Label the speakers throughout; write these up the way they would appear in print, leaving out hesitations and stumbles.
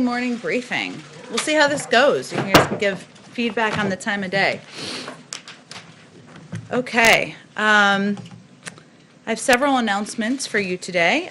Speaker 1: Morning briefing. We'll see how this goes. You can just give feedback on the time of day. Okay. I have several announcements for you today.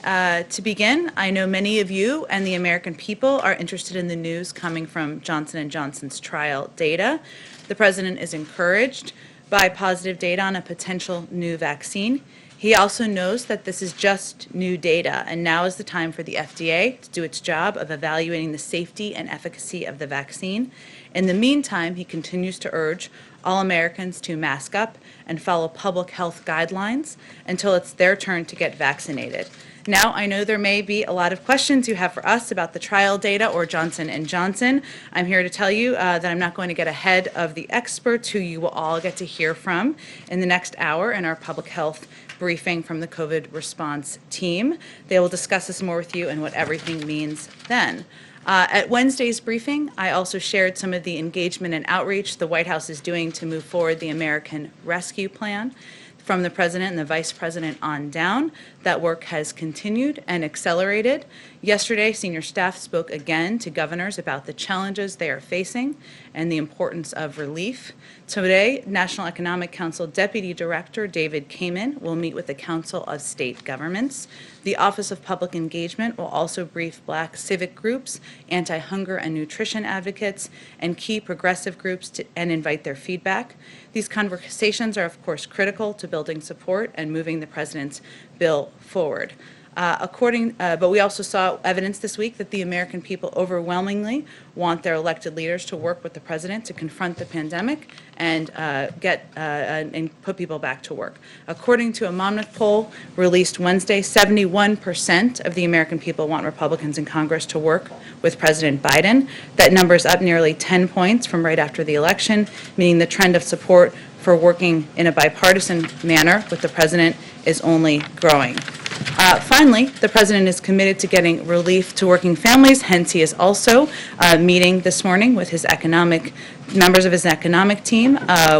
Speaker 1: To begin, I know many of you and the American people are interested in the news coming from Johnson & Johnson's trial data. The president is encouraged by positive data on a potential new vaccine. He also knows that this is just new data, and now is the time for the FDA to do its job of evaluating the safety and efficacy of the vaccine. In the meantime, he continues to urge all Americans to mask up and follow public health guidelines until it's their turn to get vaccinated. Now, I know there may be a lot of questions you have for us about the trial data or Johnson & Johnson. I'm here to tell you that I'm not going to get ahead of the experts who you will all get to hear from in the next hour in our public health briefing from the COVID response team. They will discuss this more with you and what everything means then. At Wednesday's briefing, I also shared some of the engagement and outreach the White House is doing to move forward the American Rescue Plan. From the president and the vice president on down, that work has continued and accelerated. Yesterday, senior staff spoke again to governors about the challenges they are facing and the importance of relief. Today, National Economic Council Deputy Director David Kamen will meet with the Council of State Governments. The Office of Public Engagement will also brief Black civic groups, anti-hunger and nutrition advocates, and key progressive groups and invite their feedback. These conversations are, of course, critical to building support and moving the president's bill forward. But we also saw evidence this week that the American people overwhelmingly want their elected leaders to work with the president to confront the pandemic and and put people back to work. According to a Monmouth poll released Wednesday, 71% of the American people want Republicans in Congress to work with President Biden. That number is up nearly 10 points from right after the election, meaning the trend of support for working in a bipartisan manner with the president is only growing. Finally, the president is committed to getting relief to working families. Hence, he is also meeting this morning with his members of his economic team,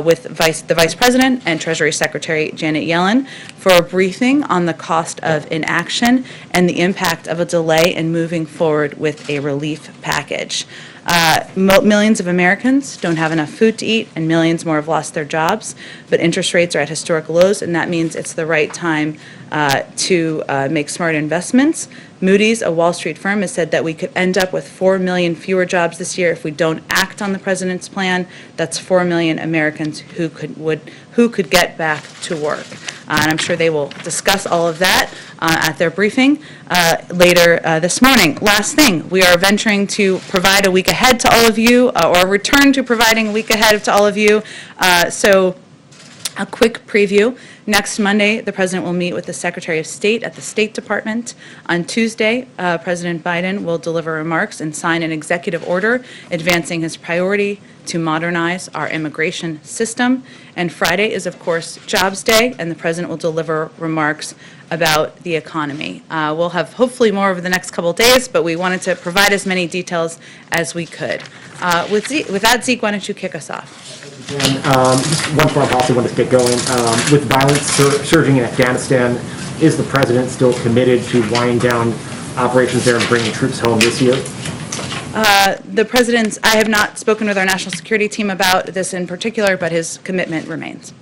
Speaker 1: with the vice president and Treasury Secretary Janet Yellen, for a briefing on the cost of inaction and the impact of a delay in moving forward with a relief package. Millions of Americans don't have enough food to eat, and millions more have lost their jobs, but interest rates are at historic lows, and that means it's the right time to make smart investments. Moody's, a Wall Street firm, has said that we could end up with 4 million fewer jobs this year if we don't act on the president's plan. That's 4 million Americans who could get back to work. And I'm sure they will discuss all of that at their briefing later this morning. Last thing, we are venturing to provide a week ahead to all of you, or return to providing a week ahead to all of you. So a quick preview. Next Monday, the president will meet with the Secretary of State at the State Department. On Tuesday, President Biden will deliver remarks and sign an executive order advancing his priority to modernize our immigration system. And Friday is, of course, Jobs Day, and the president will deliver remarks about the economy. We'll have hopefully more over the next couple of days, but we wanted to provide as many details as we could. With that, Zeke, why don't you kick us off?
Speaker 2: Just one foreign policy I wanted to get going. With violence surging in Afghanistan, is the president still committed to winding down operations there and bringing troops home this year?
Speaker 1: I have not spoken with our national security team about this in particular, but his commitment remains.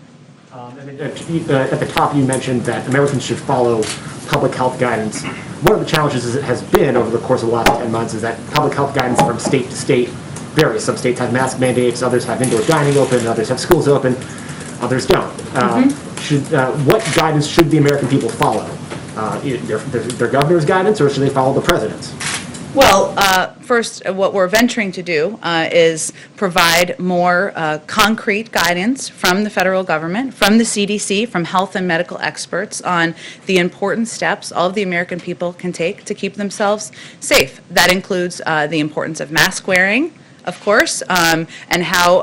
Speaker 2: At the top, you mentioned that Americans should follow public health guidance. One of the challenges has been over the course of the last 10 months is that public health guidance from state to state varies. Some states have mask mandates, others have indoor dining open, others have schools open, others don't. What guidance should the American people follow? Their governor's guidance, or should they follow the president's?
Speaker 1: Well, first, what we're venturing to do is provide more concrete guidance from the federal government, from the CDC, from health and medical experts on the important steps all of the American people can take to keep themselves safe. That includes the importance of mask wearing, of course, and how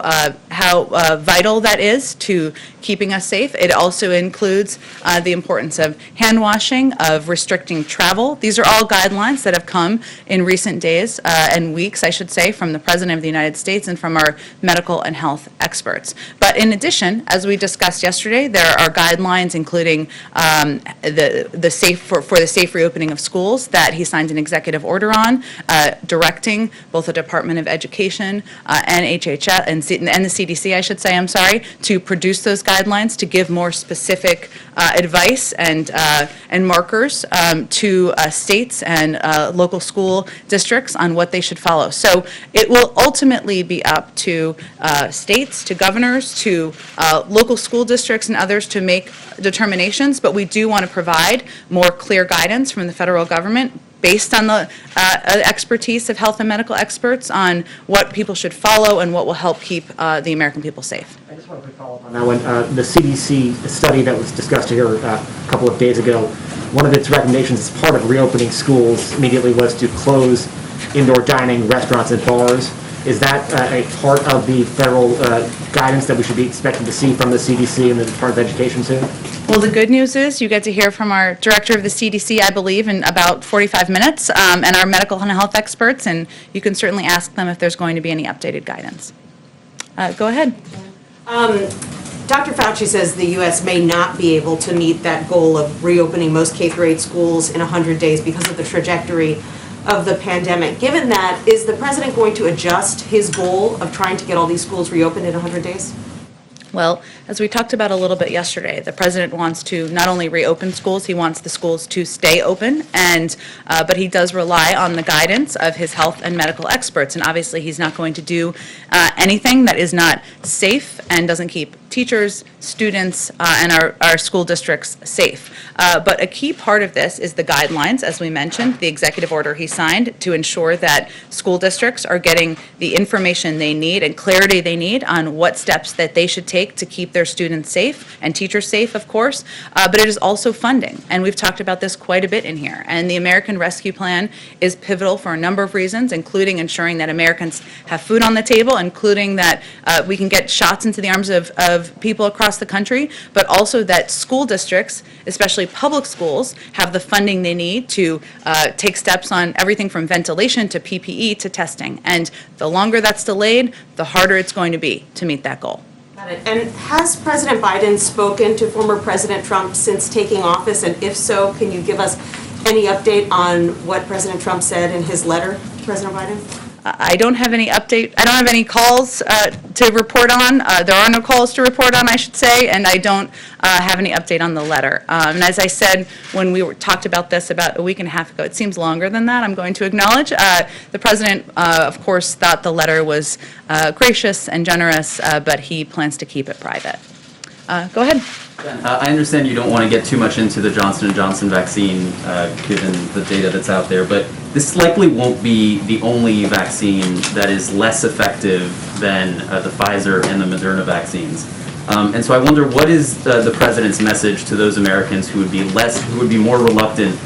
Speaker 1: how vital that is to keeping us safe. It also includes the importance of hand washing, of restricting travel. These are all guidelines that have come in recent days and weeks, I should say, from the President of the United States and from our medical and health experts. But in addition, as we discussed yesterday, there are guidelines including the safe reopening of schools that he signed an executive order on, directing both the Department of Education and HHS and the CDC, I should say, to produce those guidelines to give more specific advice and markers to states and local school districts on what they should follow. So it will ultimately be up to states, to governors, to local school districts and others to make determinations, but we do want to provide more clear guidance from the federal government based on the expertise of health and medical experts on what people should follow and what will help keep the American people safe.
Speaker 2: I just want to follow up on that one. The CDC study that was discussed here a couple of days ago, one of its recommendations as part of reopening schools immediately was to close indoor dining, restaurants, and bars. Is that a part of the federal guidance that we should be expecting to see from the CDC and the Department of Education soon?
Speaker 1: Well, the good news is you get to hear from our director of the CDC, I believe, in about 45 minutes, and our medical and health experts, and you can certainly ask them if there's going to be any updated guidance. Go ahead.
Speaker 3: Dr. Fauci says the U.S. may not be able to meet that goal of reopening most K-8 schools in 100 days because of the trajectory of the pandemic. Given that, is the president going to adjust his goal of trying to get all these schools reopened in 100 days?
Speaker 1: Well, as we talked about a little bit yesterday, the president wants to not only reopen schools, he wants the schools to stay open, and but he does rely on the guidance of his health and medical experts, and obviously he's not going to do anything that is not safe and doesn't keep teachers, students, and our school districts safe. But a key part of this is the guidelines, as we mentioned, the executive order he signed to ensure that school districts are getting the information they need and clarity they need on what steps that they should take to keep their students safe and teachers safe, of course. But it is also funding, and we've talked about this quite a bit in here. And the American Rescue Plan is pivotal for a number of reasons, including ensuring that Americans have food on the table, including that we can get shots into the arms of people across the country, but also that school districts, especially public schools, have the funding they need to take steps on everything from ventilation to PPE to testing. And the longer that's delayed, the harder it's going to be to meet that goal.
Speaker 3: Got it. And has President Biden spoken to former President Trump since taking office? And if so, can you give us any update on what President Trump said in his letter to President Biden?
Speaker 1: I don't have any update. I don't have any calls to report on. There are no calls to report on, I should say, and I don't have any update on the letter. And as I said when we talked about this about a week and a half ago, it seems longer than that, I'm going to acknowledge. The president, of course, thought the letter was gracious and generous, but he plans to keep it private. Go ahead.
Speaker 4: I understand you don't want to get too much into the Johnson & Johnson vaccine, given the data that's out there, but this likely won't be the only vaccine that is less effective than the Pfizer and the Moderna vaccines. And so I wonder, what is the president's message to those Americans who would be more reluctant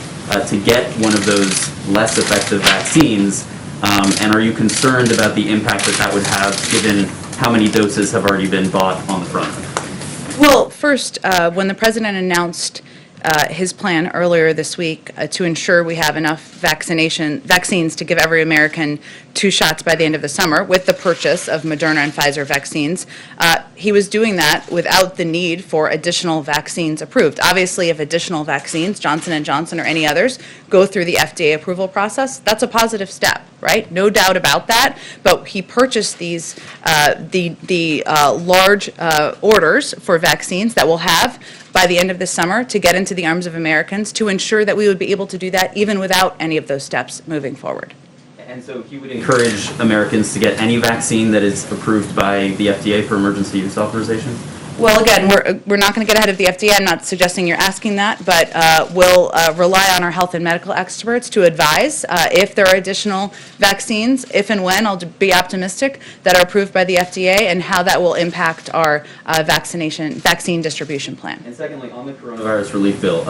Speaker 4: to get one of those less effective vaccines? And are you concerned about the impact that would have, given how many doses have already been bought on the front?
Speaker 1: Well, first, when the president announced his plan earlier this week to ensure we have enough vaccines to give every American 2 shots by the end of the summer with the purchase of Moderna and Pfizer vaccines, he was doing that without the need for additional vaccines approved. Obviously, if additional vaccines, Johnson & Johnson or any others, go through the FDA approval process, that's a positive step, right? No doubt about that. But he purchased these large orders for vaccines that we'll have by the end of this summer to get into the arms of Americans to ensure that we would be able to do that even without any of those steps moving forward.
Speaker 4: And so he would encourage Americans to get any vaccine that is approved by the FDA for emergency use authorization?
Speaker 1: Well, again, we're not going to get ahead of the FDA. I'm not suggesting you're asking that, but we'll rely on our health and medical experts to advise if there are additional vaccines, if and when, I'll be optimistic, that are approved by the FDA and how that will impact our vaccine distribution plan.
Speaker 4: And secondly, on the coronavirus relief bill,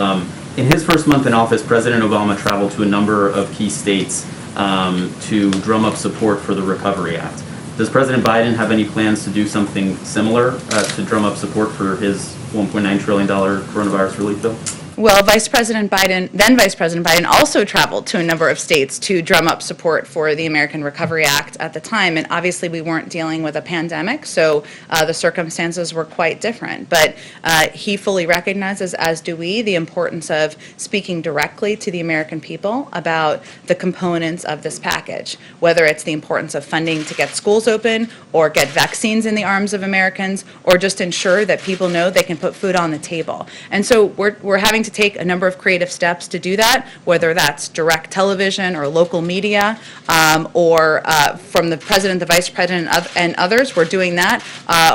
Speaker 4: in his first month in office, President Obama traveled to a number of key states to drum up support for the Recovery Act. Does President Biden have any plans to do something similar to drum up support for his $1.9 trillion coronavirus relief bill?
Speaker 1: Well, then Vice President Biden also traveled to a number of states to drum up support for the American Recovery Act at the time, and obviously we weren't dealing with a pandemic, so the circumstances were quite different. But he fully recognizes, as do we, the importance of speaking directly to the American people about the components of this package, whether it's the importance of funding to get schools open, or get vaccines in the arms of Americans, or just ensure that people know they can put food on the table. And so we're having to take a number of creative steps to do that, whether that's direct television or local media, or from the president, the vice president, and others. We're doing that,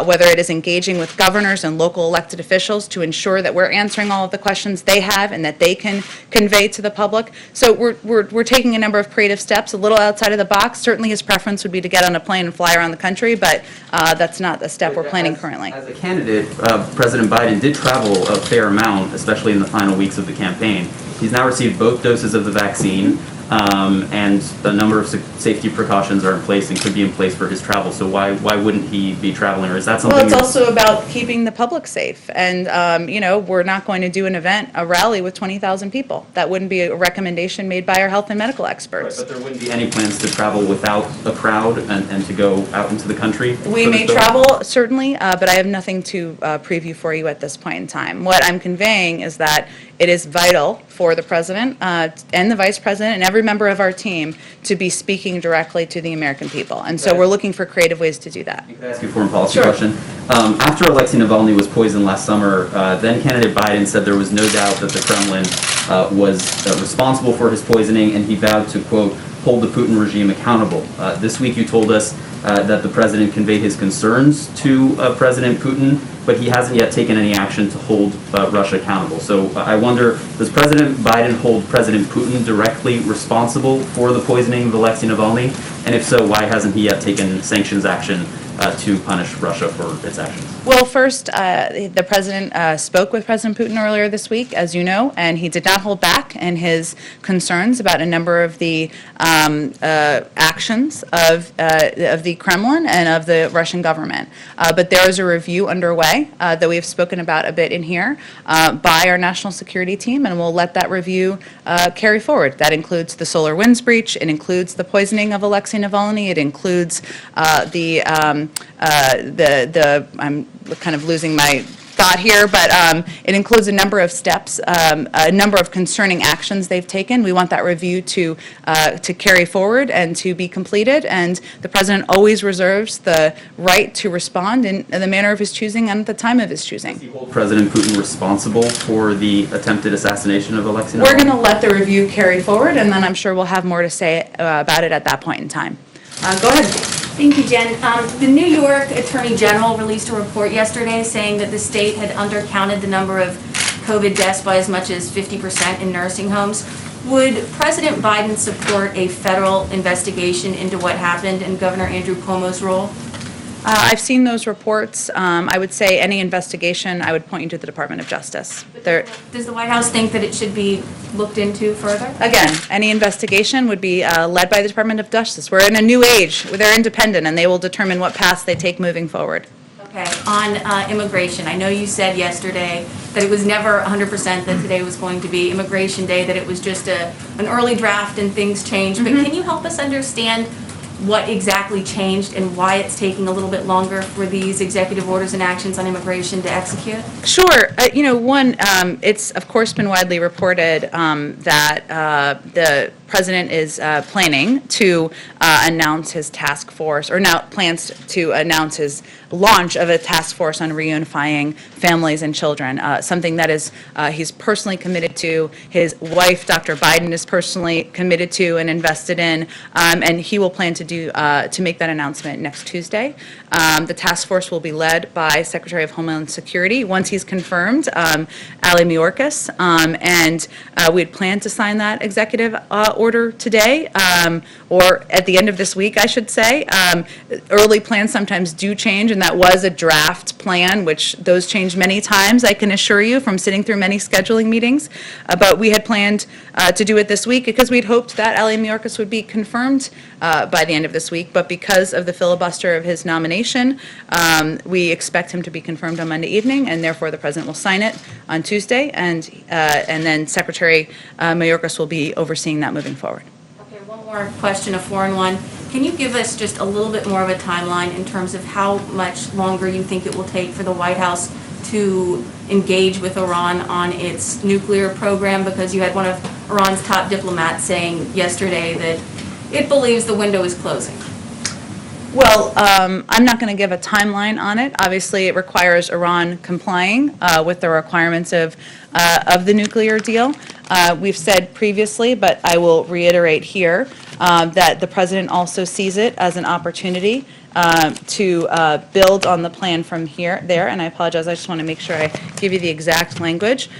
Speaker 1: whether it is engaging with governors and local elected officials to ensure that we're answering all of the questions they have and that they can convey to the public. So we're taking a number of creative steps, a little outside of the box. Certainly his preference would be to get on a plane and fly around the country, but that's not the step we're planning currently.
Speaker 4: As a candidate, President Biden did travel a fair amount, especially in the final weeks of the campaign. He's now received both doses of the vaccine, and a number of safety precautions are in place and could be in place for his travel. So why wouldn't he be traveling, or is that something?
Speaker 1: Well, it's also about keeping the public safe, and we're not going to do a rally with 20,000 people. That wouldn't be a recommendation made by our health and medical experts.
Speaker 4: Right, but there wouldn't be any plans to travel without a crowd and to go out into the country?
Speaker 1: We may travel, certainly, but I have nothing to preview for you at this point in time. What I'm conveying is that it is vital for the president and the vice president and every member of our team to be speaking directly to the American people. And so we're looking for creative ways to do that.
Speaker 4: Can I ask you a foreign policy question? After Alexei Navalny was poisoned last summer, then candidate Biden said there was no doubt that the Kremlin was responsible for his poisoning, and he vowed to, quote, hold the Putin regime accountable. This week you told us that the president conveyed his concerns to President Putin, but he hasn't yet taken any action to hold Russia accountable. So I wonder, does President Biden hold President Putin directly responsible for the poisoning of Alexei Navalny? And if so, why hasn't he yet taken sanctions action to punish Russia for its actions?
Speaker 1: Well, first, the president spoke with President Putin earlier this week, as you know, and he did not hold back in his concerns about a number of the actions of the Kremlin and of the Russian government. But there is a review underway that we have spoken about a bit in here by our national security team, and we'll let that review carry forward. That includes the SolarWinds breach. It includes the poisoning of Alexei Navalny. It includes I'm kind of losing my thought here, but it includes a number of steps, a number of concerning actions they've taken. We want that review to carry forward and to be completed, and the president always reserves the right to respond in the manner of his choosing and at the time of his choosing.
Speaker 4: Does he hold President Putin responsible for the attempted assassination of Alexei Navalny?
Speaker 1: We're going to let the review carry forward, and then I'm sure we'll have more to say about it at that point in time. Go ahead.
Speaker 5: Thank you, Jen. The New York Attorney General released a report yesterday saying that the state had undercounted the number of COVID deaths by as much as 50% in nursing homes. Would President Biden support a federal investigation into what happened in Governor Andrew Cuomo's role?
Speaker 1: I've seen those reports. I would say any investigation, I would point you to the Department of Justice.
Speaker 5: Does the White House think that it should be looked into further?
Speaker 1: Again, any investigation would be led by the Department of Justice. We're in a new age. They're independent, and they will determine what paths they take moving forward.
Speaker 5: Okay. On immigration, I know you said yesterday that it was never 100% that today was going to be Immigration Day, that it was just an early draft and things changed. But can you help us understand what exactly changed and why it's taking a little bit longer for these executive orders and actions on immigration to execute?
Speaker 1: Sure. It's of course been widely reported that the president is planning to announce his task force, or now plans to announce his launch of a task force on reunifying families and children, something that is he's personally committed to, his wife, Dr. Biden, is personally committed to and invested in, and he will plan to make that announcement next Tuesday. The task force will be led by Secretary of Homeland Security once he's confirmed, Ali Mayorkas, and we had planned to sign that executive order today, or at the end of this week, I should say. Early plans sometimes do change, and that was a draft plan, which those change many times, I can assure you, from sitting through many scheduling meetings. But we had planned to do it this week because we'd hoped that L.A. Mayorkas would be confirmed by the end of this week. But because of the filibuster of his nomination, we expect him to be confirmed on Monday evening, and therefore the president will sign it on Tuesday, and then Secretary Mayorkas will be overseeing that moving forward.
Speaker 5: Okay, one more question, a foreign one. Can you give us just a little bit more of a timeline in terms of how much longer you think it will take for the White House to engage with Iran on its nuclear program? Because you had one of Iran's top diplomats saying yesterday that it believes the window is closing.
Speaker 1: Well, I'm not going to give a timeline on it. Obviously, it requires Iran complying with the requirements of the nuclear deal. We've said previously, but I will reiterate here, that the president also sees it as an opportunity to build on the plan from there, and I apologize, I just want to make sure I give you the exact language.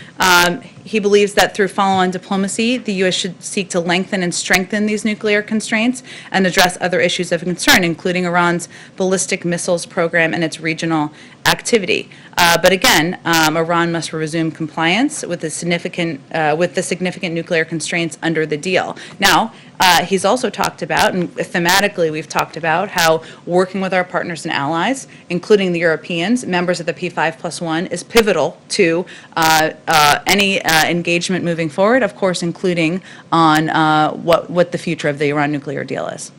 Speaker 1: He believes that through follow-on diplomacy, the U.S. should seek to lengthen and strengthen these nuclear constraints and address other issues of concern, including Iran's ballistic missiles program and its regional activity. But again, Iran must resume compliance with the significant nuclear constraints under the deal. Now, he's also talked about, and thematically we've talked about, how working with our partners and allies, including the Europeans, members of the P5+1, is pivotal to any engagement moving forward, of course, including on what the future of the Iran nuclear deal is.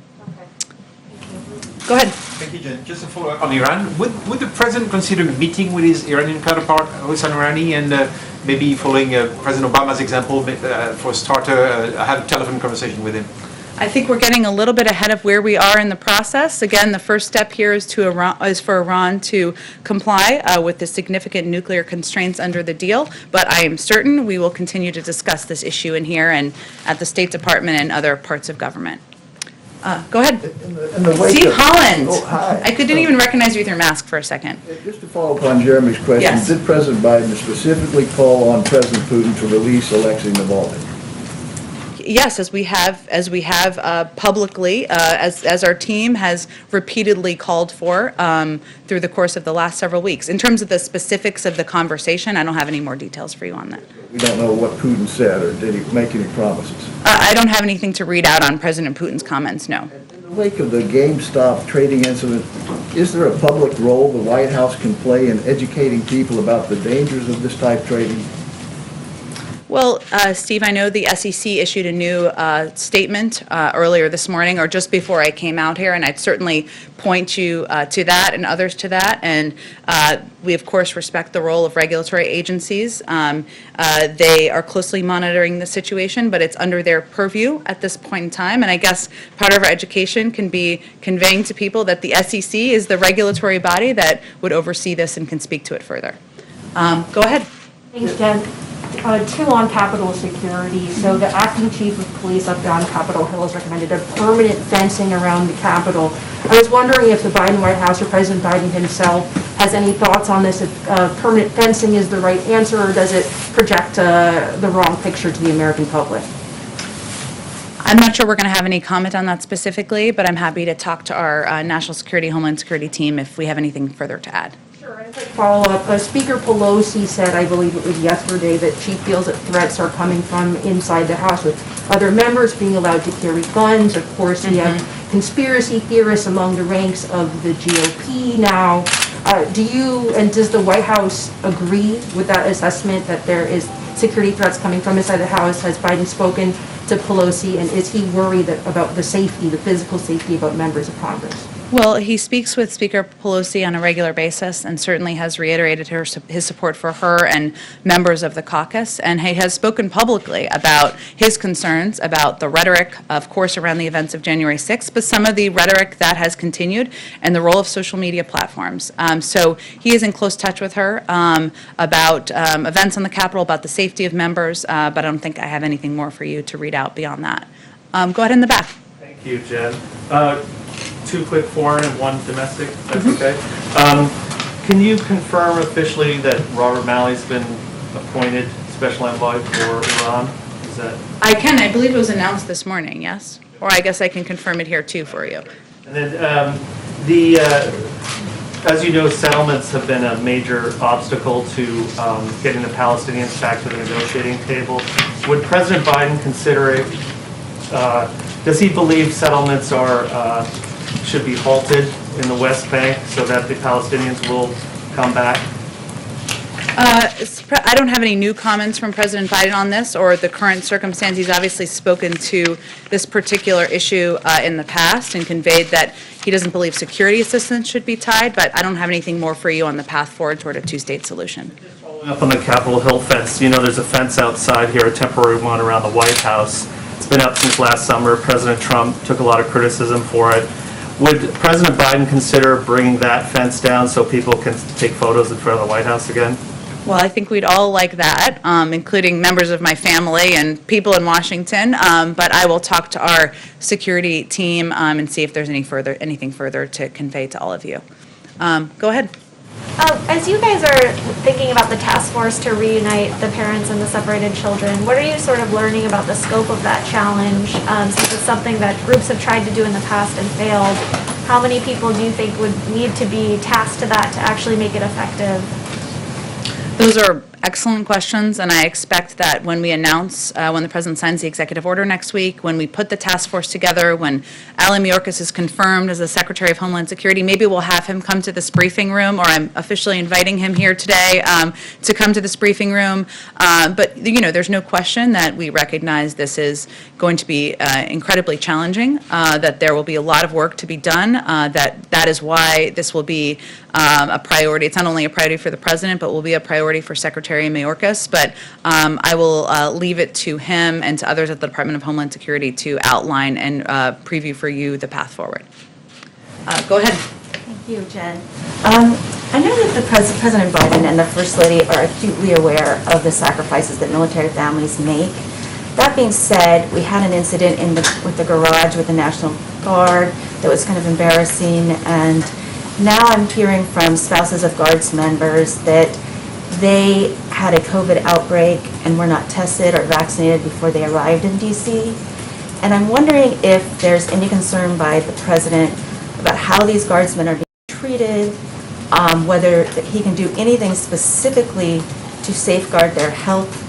Speaker 1: Go ahead.
Speaker 6: Thank you, Jen. Just a follow-up on Iran. Would the president consider meeting with his Iranian counterpart, Hossein Rouhani, and maybe following President Obama's example, for a starter, have a telephone conversation with him?
Speaker 1: I think we're getting a little bit ahead of where we are in the process. Again, the first step here is for Iran to comply with the significant nuclear constraints under the deal. But I am certain we will continue to discuss this issue in here and at the State Department and other parts of government. Go ahead. Steve Holland.
Speaker 7: Oh, hi.
Speaker 1: I didn't even recognize you with your mask for a second.
Speaker 7: Just to follow up on Jeremy's question,
Speaker 1: Yes.
Speaker 7: did President Biden specifically call on President Putin to release Alexei Navalny?
Speaker 1: Yes, as we have publicly, as our team has repeatedly called for through the course of the last several weeks. In terms of the specifics of the conversation, I don't have any more details for you on that.
Speaker 7: We don't know what Putin said, or did he make any promises?
Speaker 1: I don't have anything to read out on President Putin's comments, no.
Speaker 7: In the wake of the GameStop trading incident, is there a public role the White House can play in educating people about the dangers of this type trading?
Speaker 1: Well, Steve, I know the SEC issued a new statement earlier this morning, or just before I came out here, and I'd certainly point you to that and others to that. And we, of course, respect the role of regulatory agencies. They are closely monitoring the situation, but it's under their purview at this point in time. And I guess part of our education can be conveying to people that the SEC is the regulatory body that would oversee this and can speak to it further. Go ahead.
Speaker 8: Thanks, Jen. Two on Capitol security. So the acting chief of police up on Capitol Hill has recommended a permanent fencing around the Capitol. I was wondering if the Biden White House or President Biden himself has any thoughts on this, if permanent fencing is the right answer, or does it project the wrong picture to the American public?
Speaker 1: I'm not sure we're going to have any comment on that specifically, but I'm happy to talk to our National Security, Homeland Security team if we have anything further to add.
Speaker 8: Sure, and a quick follow-up. Speaker Pelosi said, I believe it was yesterday, that she feels that threats are coming from inside the House, with other members being allowed to carry guns. Of course, we have conspiracy theorists among the ranks of the GOP now. Does the White House agree with that assessment, that there is security threats coming from inside the House? Has Biden spoken to Pelosi, and is he worried about the safety, the physical safety of members of Congress?
Speaker 1: Well, he speaks with Speaker Pelosi on a regular basis and certainly has reiterated his support for her and members of the caucus, and he has spoken publicly about his concerns about the rhetoric, of course, around the events of January 6th, but some of the rhetoric that has continued and the role of social media platforms. So he is in close touch with her about events on the Capitol, about the safety of members, but I don't think I have anything more for you to read out beyond that. Go ahead in the back.
Speaker 9: Thank you, Jen. Two quick foreign and one domestic, if that's okay. Can you confirm officially that Robert Malley's been appointed special envoy for Iran? Is Is that?
Speaker 1: I can, I believe it was announced this morning, yes? Or I guess I can confirm it here too for you.
Speaker 9: And then as you know, settlements have been a major obstacle to getting the Palestinians back to the negotiating table. Would President Biden consider it, does he believe settlements should be halted in the West Bank so that the Palestinians will come back?
Speaker 1: I don't have any new comments from President Biden on this or the current circumstance. He's obviously spoken to this particular issue in the past and conveyed that he doesn't believe security assistance should be tied, but I don't have anything more for you on the path forward toward a two-state solution.
Speaker 9: Following up on the Capitol Hill fence, you know there's a fence outside here, a temporary one around the White House. It's been up since last summer. President Trump took a lot of criticism for it. Would President Biden consider bringing that fence down so people can take photos in front of the White House again?
Speaker 1: Well, I think we'd all like that, including members of my family and people in Washington. But I will talk to our security team and see if there's anything further to convey to all of you. Go ahead.
Speaker 10: As you guys are thinking about the task force to reunite the parents and the separated children, what are you sort of learning about the scope of that challenge? Since it's something that groups have tried to do in the past and failed, how many people do you think would need to be tasked to that to actually make it effective?
Speaker 1: Those are excellent questions, and I expect that when we announce, when the President signs the executive order next week, when we put the task force together, when Alan Mayorkas is confirmed as the Secretary of Homeland Security, maybe we'll have him come to this briefing room, or I'm officially inviting him here today to come to this briefing room. But, you know, there's no question that we recognize this is going to be incredibly challenging, that there will be a lot of work to be done, that is why this will be a priority. It's not only a priority for the President, but will be a priority for Secretary Mayorkas, but I will leave it to him and to others at the Department of Homeland Security to outline and preview for you the path forward. Go ahead.
Speaker 11: Thank you, Jen. I know that the President Biden and the First Lady are acutely aware of the sacrifices that military families make. That being said, we had an incident with the garage with the National Guard that was kind of embarrassing, and now I'm hearing from spouses of Guards members that they had a COVID outbreak and were not tested or vaccinated before they arrived in D.C. And I'm wondering if there's any concern by the President about how these Guardsmen are being treated, whether he can do anything specifically to safeguard their health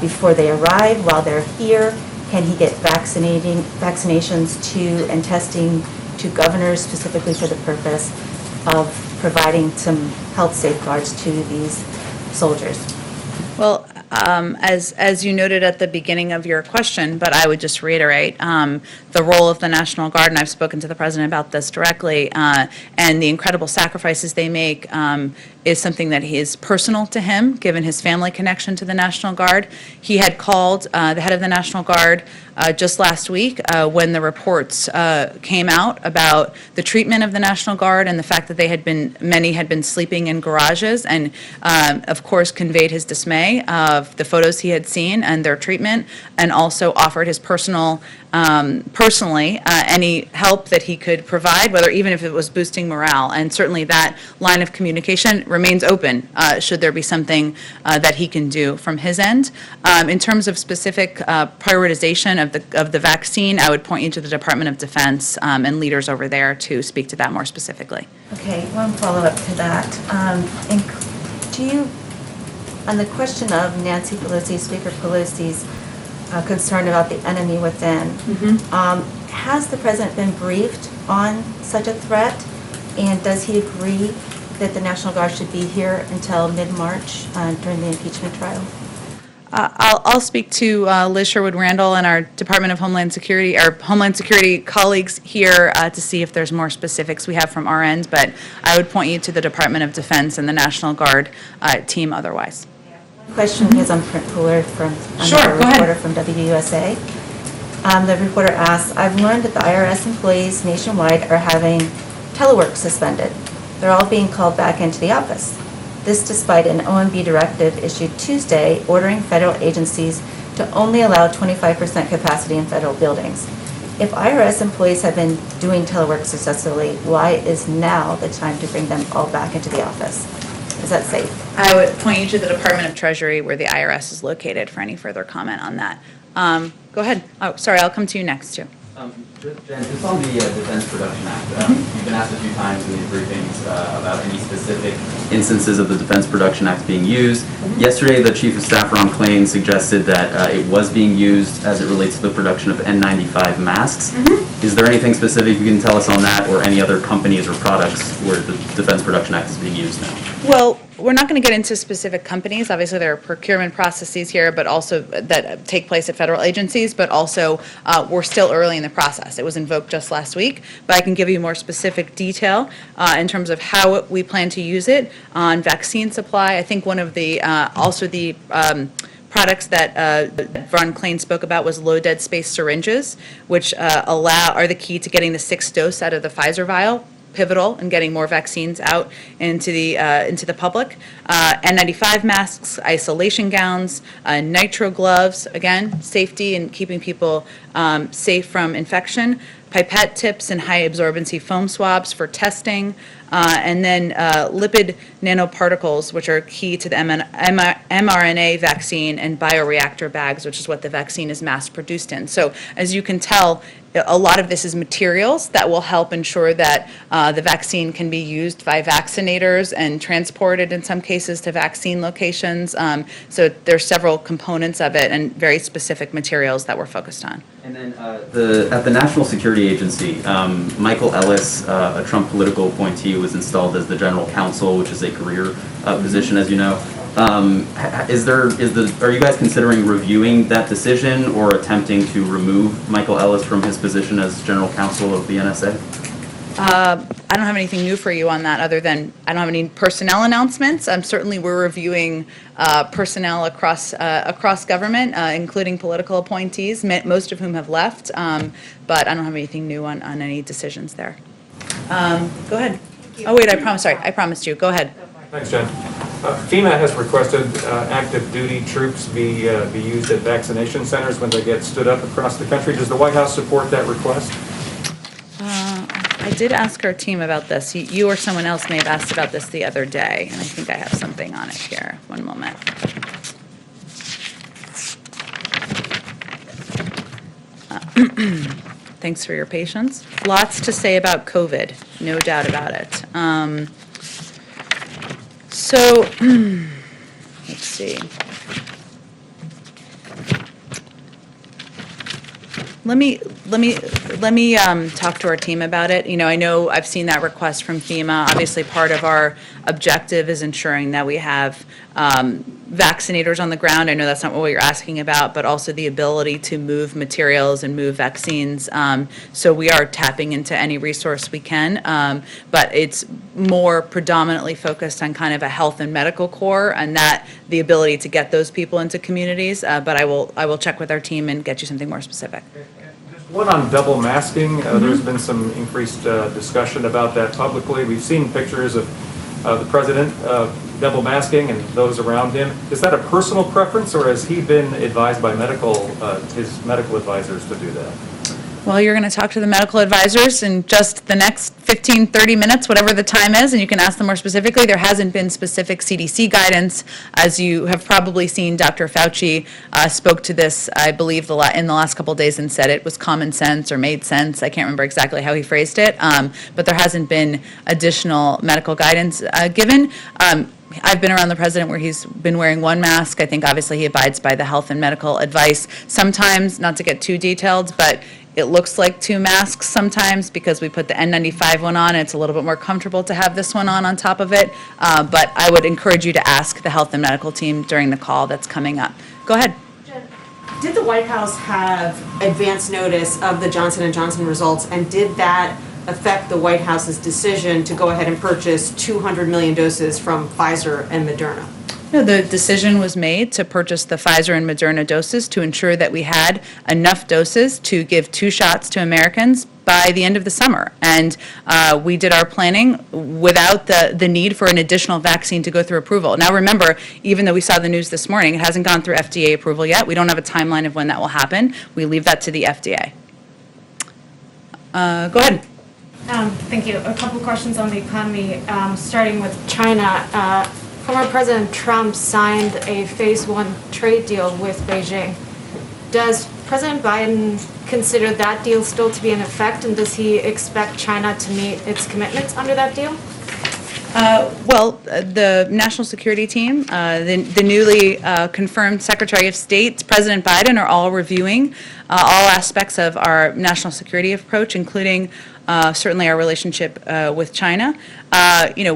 Speaker 11: before they arrive while they're here. Can he get vaccinations to and testing to governors specifically for the purpose of providing some health safeguards to these soldiers?
Speaker 1: Well, as you noted at the beginning of your question, but I would just reiterate the role of the National Guard, and I've spoken to the President about this directly, and the incredible sacrifices they make is something that is personal to him, given his family connection to the National Guard. He had called the head of the National Guard just last week when the reports came out about the treatment of the National Guard and the fact that many had been sleeping in garages, and of course conveyed his dismay of the photos he had seen and their treatment, and also offered his personally any help that he could provide, whether even if it was boosting morale. And certainly that line of communication remains open should there be something that he can do from his end. In terms of specific prioritization of the vaccine, I would point you to the Department of Defense and leaders over there to speak to that more specifically.
Speaker 11: Okay, one follow-up to that. On the question of Nancy Pelosi, Speaker Pelosi's concern about the enemy within, has the President been briefed on such a threat? And does he agree that the National Guard should be here until mid-March during the impeachment trial?
Speaker 1: I'll speak to Liz Sherwood-Randall and our Department of Homeland Security, our Homeland Security colleagues here to see if there's more specifics we have from our end, but I would point you to the Department of Defense and the National Guard team otherwise.
Speaker 11: Question is on print cooler from
Speaker 1: Sure,
Speaker 11: a reporter from WUSA. The reporter asks, I've learned that the IRS employees nationwide are having telework suspended. They're all being called back into the office. This despite an OMB directive issued Tuesday ordering federal agencies to only allow 25% capacity in federal buildings. If IRS employees have been doing telework successfully, why is now the time to bring them all back into the office? Is that safe?
Speaker 1: I would point you to the Department of Treasury where the IRS is located for any further comment on that. Go ahead. Oh, sorry, I'll come to you next, too.
Speaker 4: Jen, just on the Defense Production Act, you've been asked a few times in these briefings about any specific instances of the Defense Production Act being used. Yesterday, the Chief of Staff, Ron Klain, suggested that it was being used as it relates to the production of N95 masks. Is there anything specific you can tell us on that, or any other companies or products where the Defense Production Act is being used now?
Speaker 1: Well, we're not going to get into specific companies. Obviously, there are procurement processes here, but also that take place at federal agencies, but also we're still early in the process. It was invoked just last week, but I can give you more specific detail in terms of how we plan to use it on vaccine supply. I think one of the, also the products that Ron Klain spoke about was low dead space syringes, which are the key to getting the 6th dose out of the Pfizer vial. Pivotal in getting more vaccines out into the public. N95 masks, isolation gowns, nitro gloves, again, safety and keeping people safe from infection, pipette tips and high absorbency foam swabs for testing, and then lipid nanoparticles, which are key to the mRNA vaccine, and bioreactor bags, which is what the vaccine is mass produced in. So as you can tell, a lot of this is materials that will help ensure that the vaccine can be used by vaccinators and transported in some cases to vaccine locations. So there's several components of it and very specific materials that we're focused on.
Speaker 4: And then at the National Security Agency, Michael Ellis, a Trump political appointee, was installed as the general counsel, which is a career position, as you know. Are you guys considering reviewing that decision or attempting to remove Michael Ellis from his position as general counsel of the NSA?
Speaker 1: I don't have anything new for you on that, other than I don't have any personnel announcements. Certainly, we're reviewing personnel across government, including political appointees, most of whom have left. But I don't have anything new on any decisions there. Go ahead. Oh wait, I promised you. Go ahead.
Speaker 12: Thanks, Jen. FEMA has requested active duty troops be used at vaccination centers when they get stood up across the country. Does the White House support that request?
Speaker 1: I did ask our team about this. You or someone else may have asked about this the other day, and I think I have something on it here. One moment. Thanks for your patience. Lots to say about COVID, no doubt about it. So, let's see. Let me talk to our team about it. You know, I know I've seen that request from FEMA. Obviously, part of our objective is ensuring that we have vaccinators on the ground. I know that's not what you're asking about, but also the ability to move materials and move vaccines. So we are tapping into any resource we can, but it's more predominantly focused on kind of a health and medical core, and that the ability to get those people into communities. But I will check with our team and get you something more specific.
Speaker 12: Just one on double masking. There's been some increased discussion about that publicly. We've seen pictures of the president double masking and those around him. Is that a personal preference, or has he been advised by his medical advisors to do that?
Speaker 1: Well, you're going to talk to the medical advisors in just the next 15, 30 minutes, whatever the time is, and you can ask them more specifically. There hasn't been specific CDC guidance. As you have probably seen, Dr. Fauci spoke to this, I believe, in the last couple of days and said it was common sense or made sense. I can't remember exactly how he phrased it, but there hasn't been additional medical guidance given. I've been around the president where he's been wearing one mask. I think obviously he abides by the health and medical advice. Sometimes, not to get too detailed, but it looks like two masks sometimes because we put the N95 one on. And it's a little bit more comfortable to have this one on top of it. But I would encourage you to ask the health and medical team during the call that's coming up. Go ahead.
Speaker 3: Did the White House have advance notice of the Johnson & Johnson results, and did that affect the White House's decision to go ahead and purchase 200 million doses from Pfizer and Moderna?
Speaker 1: No, the decision was made to purchase the Pfizer and Moderna doses to ensure that we had enough doses to give 2 shots to Americans by the end of the summer. And we did our planning without the need for an additional vaccine to go through approval. Now remember, even though we saw the news this morning, it hasn't gone through FDA approval yet. We don't have a timeline of when that will happen. We leave that to the FDA. Go ahead.
Speaker 10: Thank you. A couple questions on the economy, starting with China. Former President Trump signed a phase 1 trade deal with Beijing. does President Biden consider that deal still to be in effect, and does he expect China to meet its commitments under that deal?
Speaker 1: The national security team, the newly confirmed Secretary of State, President Biden, are all reviewing all aspects of our national security approach, including certainly our relationship with China.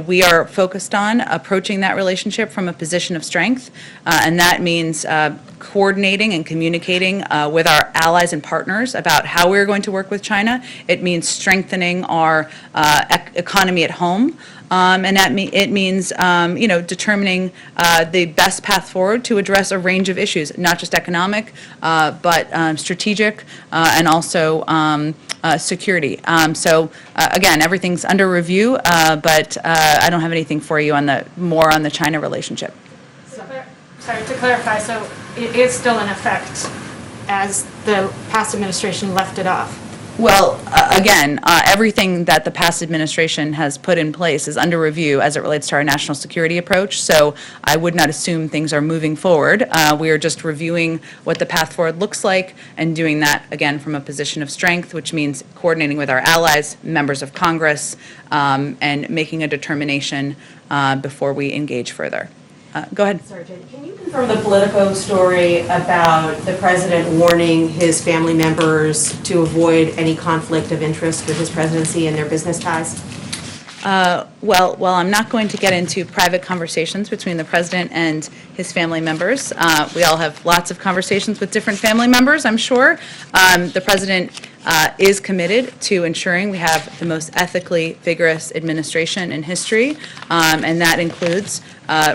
Speaker 1: We are focused on approaching that relationship from a position of strength, and that means coordinating and communicating with our allies and partners about how we're going to work with China. It means strengthening our economy at home. And it means, determining the best path forward to address a range of issues, not just economic, but strategic, and also security. Again, everything's under review, but I don't have anything for you on the China relationship.
Speaker 10: Sorry, to clarify, so it is still in effect as the past administration left it off?
Speaker 1: Well, again, everything that the past administration has put in place is under review as it relates to our national security approach, so I would not assume things are moving forward. We are just reviewing what the path forward looks like and doing that, again, from a position of strength, which means coordinating with our allies, members of Congress, and making a determination before we engage further. Go ahead.
Speaker 3: Sergeant, can you confirm the Politico story about the president warning his family members to avoid any conflict of interest with his presidency and their business ties?
Speaker 1: Well, I'm not going to get into private conversations between the president and his family members. We all have lots of conversations with different family members, I'm sure. The president is committed to ensuring we have the most ethically vigorous administration in history, and that includes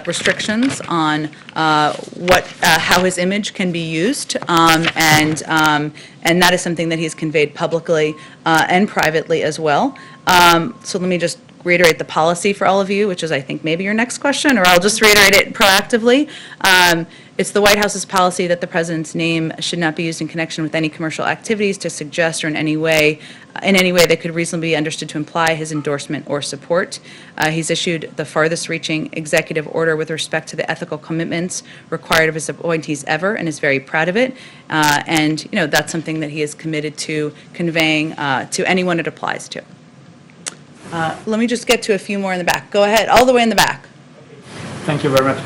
Speaker 1: restrictions on how his image can be used, and that is something that he's conveyed publicly and privately as well. So let me just reiterate the policy for all of you, which is, I think, maybe your next question, or I'll just reiterate it proactively. It's the White House's policy that the president's name should not be used in connection with any commercial activities to suggest or in any way that could reasonably be understood to imply his endorsement or support. He's issued the farthest-reaching executive order with respect to the ethical commitments required of his appointees ever, and is very proud of it. And that's something that he is committed to conveying to anyone it applies to. Let me just get to a few more in the back. Go ahead, all the way in the back.
Speaker 13: Thank you very much.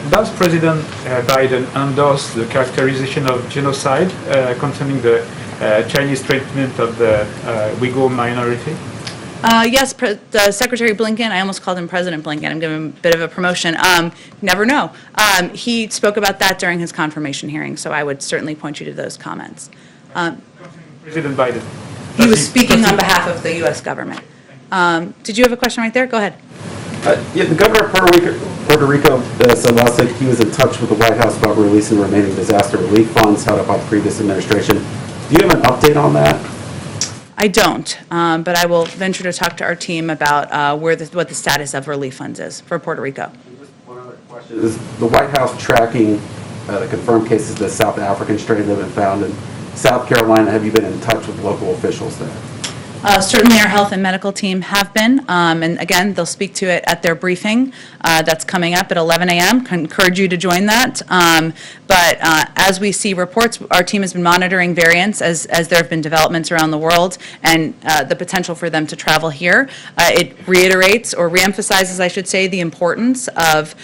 Speaker 13: Does President Biden endorse the characterization of genocide concerning the Chinese treatment of the Uyghur minority?
Speaker 1: Yes, Secretary Blinken, I almost called him President Blinken, I'm giving him a bit of a promotion. Never know. He spoke about that during his confirmation hearing, so I would certainly point you to those comments.
Speaker 13: President Biden.
Speaker 1: He was speaking on behalf of the U.S. government. Did you have a question right there? Go ahead.
Speaker 14: The governor of Puerto Rico said last week he was in touch with the White House about releasing remaining disaster relief funds held up by the previous administration. Do you have an update on that?
Speaker 1: I don't, but I will venture to talk to our team about what the status of relief funds is for Puerto Rico.
Speaker 14: One other question. Is the White House tracking the confirmed cases of the South African strain that have been found in South Carolina? Have you been in touch with local officials there?
Speaker 1: Certainly our health and medical team have been, and again, they'll speak to it at their briefing that's coming up at 11 a.m. I encourage you to join that. But as we see reports, our team has been monitoring variants as there have been developments around the world and the potential for them to travel here. It reiterates or reemphasizes, I should say, the importance of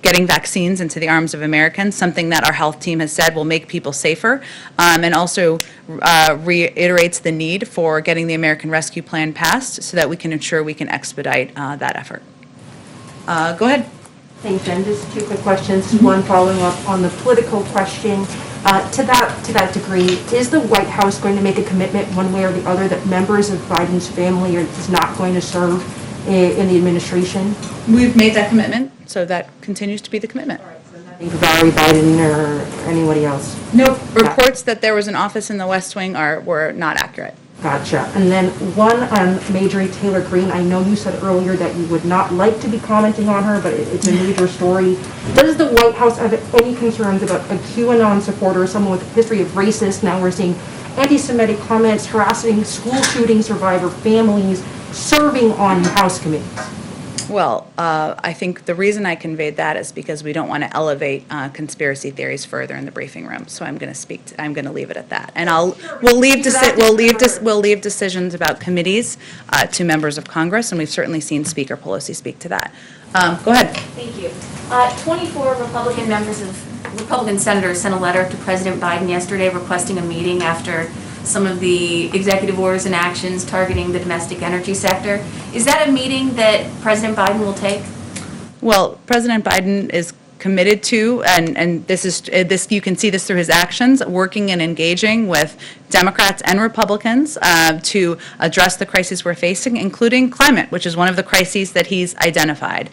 Speaker 1: getting vaccines into the arms of Americans, something that our health team has said will make people safer, and also reiterates the need for getting the American Rescue Plan passed so that we can ensure we can expedite that effort. Go ahead.
Speaker 8: Thanks, Jen. Just two quick questions. One following up on the political question. To that degree, is the White House going to make a commitment one way or the other that members of Biden's family are just not going to serve in the administration?
Speaker 1: We've made that commitment, so that continues to be the commitment.
Speaker 8: Valerie Biden or anybody else?
Speaker 1: No, reports that there was an office in the West Wing were not accurate.
Speaker 8: Gotcha. And then one on Marjorie Taylor Greene. I know you said earlier that you would not like to be commenting on her, but it's a major story. Does the White House have any concerns about a QAnon supporter, someone with a history of racist? Now we're seeing anti-Semitic comments, harassing school shooting survivor families, serving on House committees.
Speaker 1: Well, I think the reason I conveyed that is because we don't want to elevate conspiracy theories further in the briefing room. So I'm going to I'm going to leave it at that. And we'll leave decisions about committees to members of Congress, and we've certainly seen Speaker Pelosi speak to that. Go ahead.
Speaker 5: Thank you. 24 Republican senators sent a letter to President Biden yesterday requesting a meeting after some of the executive orders and actions targeting the domestic energy sector. Is that a meeting that President Biden will take?
Speaker 1: Well, President Biden is committed to, and this you can see this through his actions, working and engaging with Democrats and Republicans to address the crises we're facing, including climate, which is one of the crises that he's identified.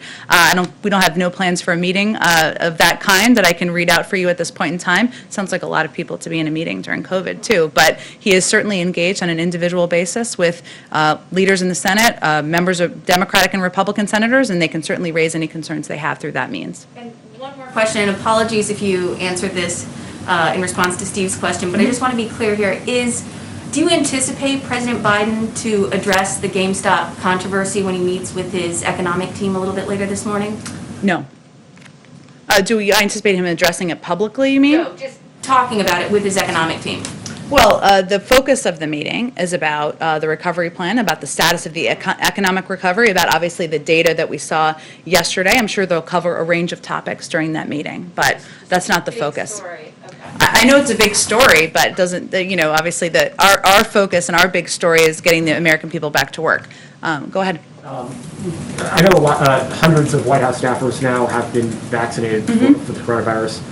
Speaker 1: We don't have no plans for a meeting of that kind that I can read out for you at this point in time. Sounds like a lot of people to be in a meeting during COVID too, but he is certainly engaged on an individual basis with leaders in the Senate, members of Democratic and Republican senators, and they can certainly raise any concerns they have through that means.
Speaker 5: And one more question, and apologies if you answered this in response to Steve's question, but I just want to be clear here. Do you anticipate President Biden to address the GameStop controversy when he meets with his economic team a little bit later this morning?
Speaker 1: No. Do we anticipate him addressing it publicly, you mean?
Speaker 5: No, just talking about it with his economic team.
Speaker 1: Well, the focus of the meeting is about the recovery plan, about the status of the economic recovery, about obviously the data that we saw yesterday. I'm sure they'll cover a range of topics during that meeting, but that's not the focus. I know it's a big story, but doesn't, obviously our focus and our big story is getting the American people back to work. Go ahead.
Speaker 2: I know hundreds of White House staffers now have been vaccinated for the coronavirus.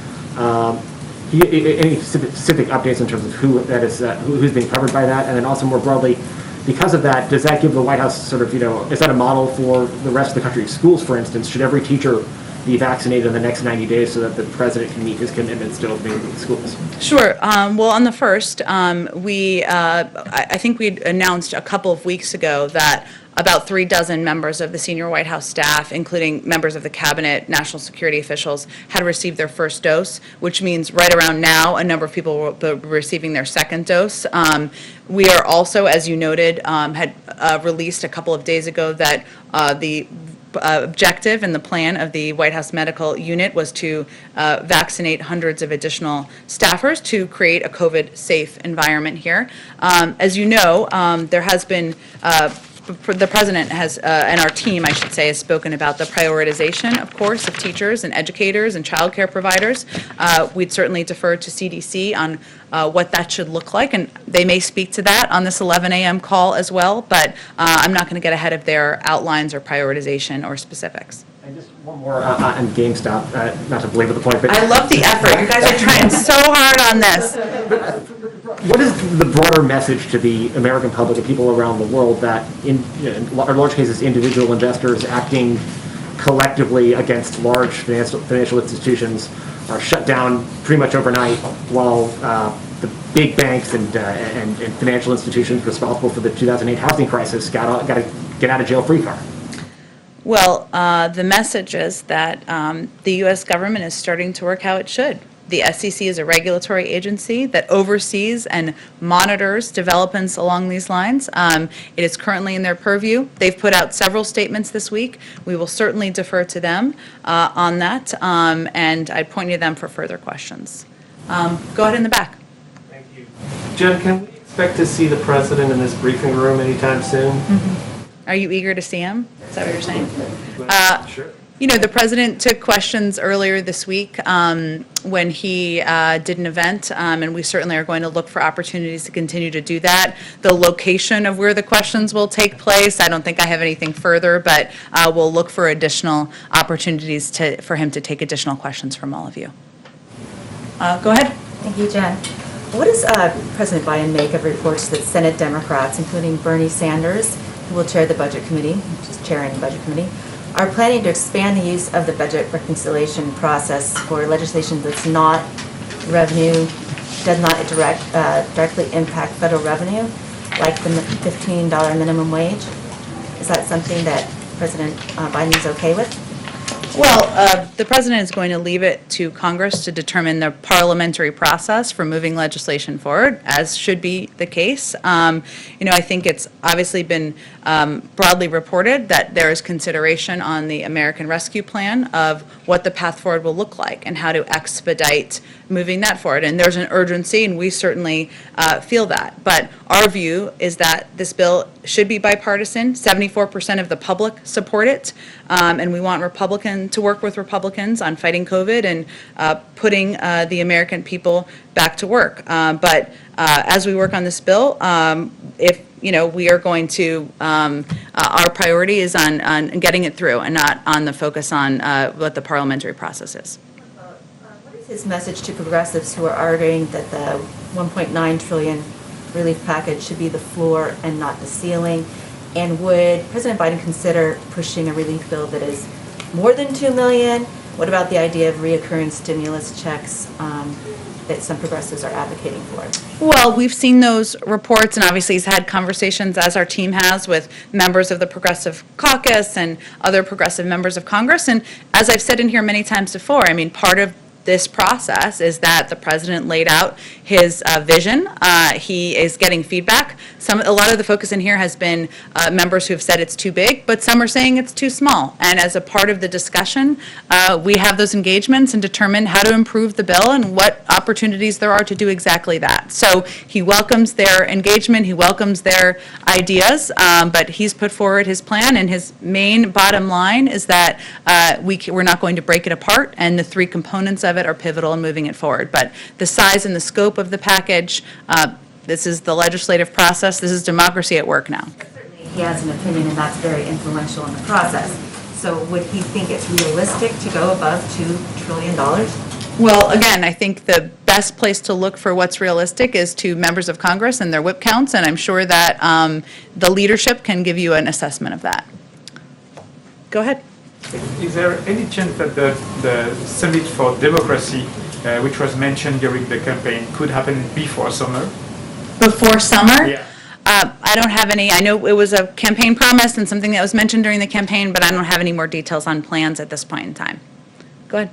Speaker 2: Any specific updates in terms of who's being covered by that, and then also more broadly, because of that, does that give the White House sort of, is that a model for the rest of the country? Schools, for instance, should every teacher be vaccinated in the next 90 days so that the president can meet his commitments to opening schools?
Speaker 1: Sure. Well, on the first, I think we announced a couple of weeks ago that about 36 members of the senior White House staff, including members of the cabinet, national security officials, had received their first dose, which means right around now a number of people will be receiving their second dose. We are also, as you noted, had released a couple of days ago that the objective and the plan of the White House Medical Unit was to vaccinate hundreds of additional staffers to create a COVID-safe environment here. As you know, there has been the president has, and our team, I should say, has spoken about the prioritization, of course, of teachers and educators and child care providers. We'd certainly defer to CDC on what that should look like, and they may speak to that on this 11 a.m. call as well, but I'm not going to get ahead of their outlines or prioritization or specifics.
Speaker 2: And just one more on GameStop, not to belabor the point, but
Speaker 1: I love the effort. You guys are trying so hard on this.
Speaker 2: What is the broader message to the American public and people around the world that, in large cases, individual investors acting collectively against large financial institutions are shut down pretty much overnight, while the big banks and financial institutions responsible for the 2008 housing crisis got a get out of jail free card?
Speaker 1: Well, the message is that the U.S. government is starting to work how it should. The SEC is a regulatory agency that oversees and monitors developments along these lines. It is currently in their purview. They've put out several statements this week. We will certainly defer to them on that, and I'd point you to them for further questions. Go ahead in the back.
Speaker 9: Thank you. Jen, can we expect to see the president in this briefing room anytime soon?
Speaker 1: Are you eager to see him? Is that what you're saying?
Speaker 9: Sure.
Speaker 1: The president took questions earlier this week when he did an event, and we certainly are going to look for opportunities to continue to do that. The location of where the questions will take place, I don't think I have anything further, but we'll look for additional opportunities for him to take additional questions from all of you. Go ahead.
Speaker 11: Thank you, Jen. What does President Biden make of reports that Senate Democrats, including Bernie Sanders, who will chair the Budget Committee, which is chairing the Budget Committee, are planning to expand the use of the budget reconciliation process for legislation that's not revenue, does not directly impact federal revenue, like the $15 minimum wage? Is that something that President Biden is okay with?
Speaker 1: Well, the president is going to leave it to Congress to determine the parliamentary process for moving legislation forward, as should be the case. I think it's obviously been broadly reported that there is consideration on the American Rescue Plan of what the path forward will look like and how to expedite moving that forward. And there's an urgency, and we certainly feel that. But our view is that this bill should be bipartisan. 74% of the public support it, and we want Republicans to work with Republicans on fighting COVID and putting the American people back to work. But as we work on this bill, if we are going to, our priority is on getting it through and not on the focus on what the parliamentary process is.
Speaker 11: What is his message to progressives who are arguing that the 1.9 trillion relief package should be the floor and not the ceiling? And would President Biden consider pushing a relief bill that is more than $2 million? What about the idea of reoccurring stimulus checks that some progressives are advocating for?
Speaker 1: Well, we've seen those reports, and obviously he's had conversations, as our team has, with members of the Progressive Caucus and other progressive members of Congress. And as I've said in here many times before, part of this process is that the president laid out his vision. He is getting feedback. A lot of the focus in here has been members who have said it's too big, but some are saying it's too small. And as a part of the discussion, we have those engagements and determine how to improve the bill and what opportunities there are to do exactly that. So he welcomes their engagement, he welcomes their ideas, but he's put forward his plan, and his main bottom line is that we're not going to break it apart, and the three components of it are pivotal in moving it forward. But the size and the scope of the package, this is the legislative process, this is democracy at work now.
Speaker 11: Certainly he has an opinion, and that's very influential in the process. So would he think it's realistic to go above $2 trillion?
Speaker 1: Well, again, I think the best place to look for what's realistic is to members of Congress and their whip counts, and I'm sure that the leadership can give you an assessment of that. Go ahead.
Speaker 13: Is there any chance that the Summit for Democracy, which was mentioned during the campaign, could happen before summer?
Speaker 1: Before summer?
Speaker 13: Yeah.
Speaker 1: I don't have any. I know it was a campaign promise and something that was mentioned during the campaign, but I don't have any more details on plans at this point in time. Go ahead.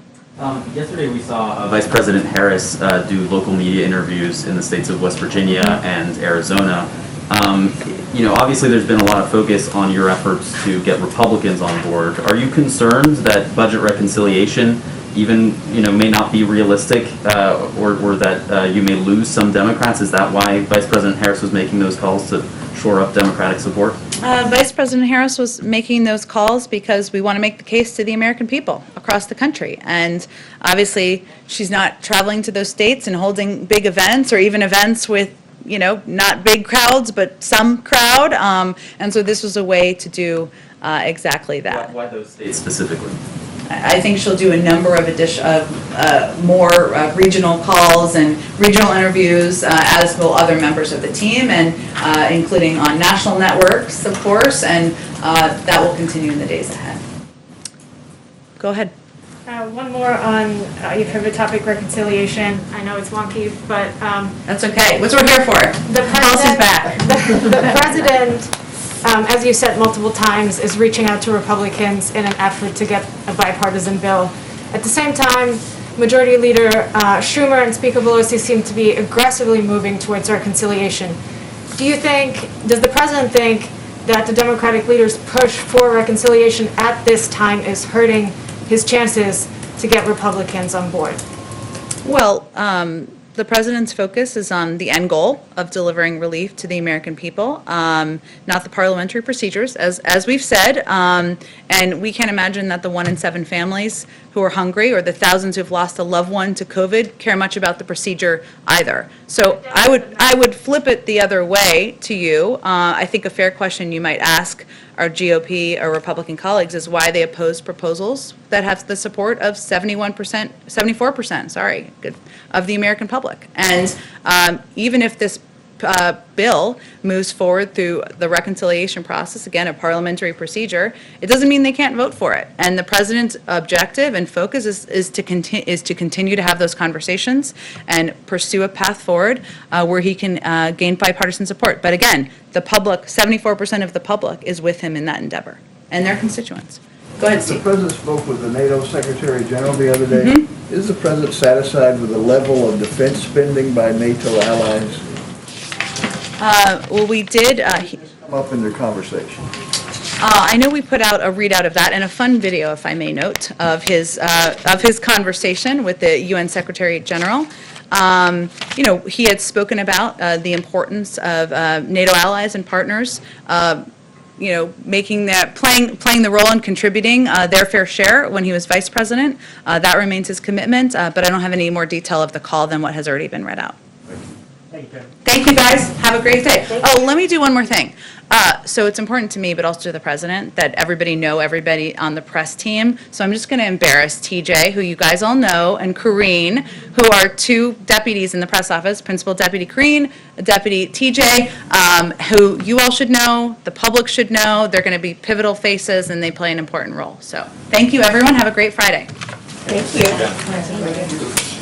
Speaker 4: Yesterday we saw Vice President Harris do local media interviews in the states of West Virginia and Arizona. Obviously there's been a lot of focus on your efforts to get Republicans on board. Are you concerned that budget reconciliation even, may not be realistic, or that you may lose some Democrats? Is that why Vice President Harris was making those calls to shore up Democratic support?
Speaker 1: Vice President Harris was making those calls because we want to make the case to the American people across the country. And obviously, she's not traveling to those states and holding big events or even events with, not big crowds, but some crowd. And so this was a way to do exactly that.
Speaker 4: Why those states specifically?
Speaker 1: I think she'll do a number of more regional calls and regional interviews, as will other members of the team, and including on national networks, of course, and that will continue in the days ahead. Go ahead.
Speaker 10: One more on your favorite topic, reconciliation. I know it's wonky, but
Speaker 1: that's okay. That's what we're here for.
Speaker 10: The president, back. The president, as you said multiple times, is reaching out to Republicans in an effort to get a bipartisan bill. At the same time, Majority Leader Schumer and Speaker Pelosi seem to be aggressively moving towards reconciliation. Does the president think that the Democratic leaders' push for reconciliation at this time is hurting his chances to get Republicans on board?
Speaker 1: Well, the president's focus is on the end goal of delivering relief to the American people, not the parliamentary procedures, as we've said. And we can't imagine that the 1 in 7 families who are hungry or the thousands who've lost a loved one to COVID care much about the procedure either. So I would flip it the other way to you. I think a fair question you might ask our GOP or Republican colleagues is why they oppose proposals that have the support of 74% of the American public. And even if this bill moves forward through the reconciliation process, again, a parliamentary procedure, it doesn't mean they can't vote for it. And the president's objective and focus is to continue to have those conversations and pursue a path forward where he can gain bipartisan support. But again, the public, 74% of the public is with him in that endeavor, and their constituents. Go ahead,
Speaker 7: The
Speaker 1: Steve.
Speaker 7: President spoke with the NATO Secretary General the other day. Is the President satisfied with the level of defense spending by NATO allies?
Speaker 1: Well, we did,
Speaker 7: Come up in their conversation.
Speaker 1: I know we put out a readout of that and a fun video, if I may note, of his conversation with the UN Secretary General. He had spoken about the importance of NATO allies and partners, making that, playing the role and contributing their fair share when he was vice president. That remains his commitment, but I don't have any more detail of the call than what has already been read out. Thank you, guys. Have a great day. Oh, let me do one more thing. So it's important to me, but also to the president, that everybody know everybody on the press team. So I'm just going to embarrass TJ, who you guys all know, and Corrine, who are two deputies in the press office, Principal Deputy Corrine, Deputy TJ, who you all should know, the public should know. They're going to be pivotal faces, and they play an important role. So thank you, everyone. Have a great Friday.
Speaker 3: Thank you.